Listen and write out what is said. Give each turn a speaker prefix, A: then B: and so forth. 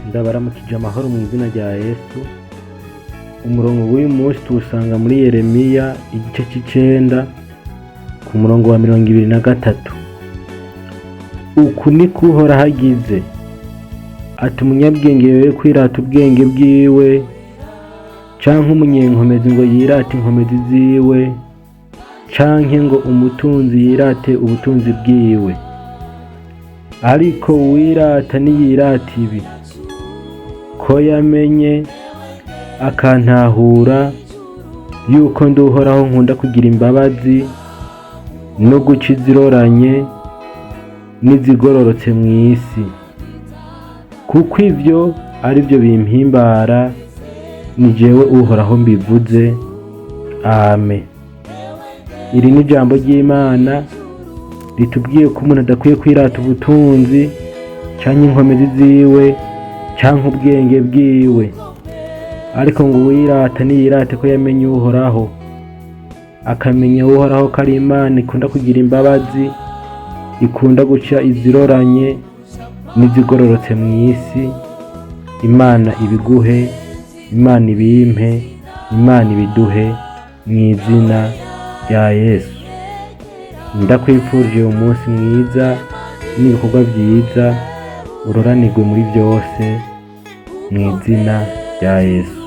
A: Ndabaramukije amahoro mu izina rya Yesu. Umurongo w'uyu munsi tuwusanga muri Yeremiya igice c'9 ku murongo wa 23. Uku ni kuhora hagize ati umunyabwenge wewe kwirata ubwenge bwiwe, canke umunyenkomezi ngo yirate inkomezi ziwe, canke ngo umutunzi yirate ubutunzi bwiwe. Ariko uwirata niyirata ibi, ko yamenye akantahura yuko nduhoraho nkunda kugira imbabazi no guca iziroranye n'izigororotse mw'isi, kuko ivyo ari byo bimpimbara, ni jewe uhoraho mbivuze. Amen. Iri ni ijambo ry'Imana ritubwiye ko umuntu adakwiye kwirata ubutunzi canke inkomezi ziwe canke ubwenge bwiwe, ariko ngo uwirata niyirate ko yamenye uhoraho, akamenya uhoraho ko ari Imana ikunda kugira imbabazi, ikunda guca iziroranye n'izigororotse mw'isi. Imana ibiguhe, Imana ibimpe, Imana ibiduhe mw'izina rya Yesu. Ndakwifurije uyu munsi mwiza n'ibikorwa vyiza, uroranirwe muri byose mw'izina rya Yesu.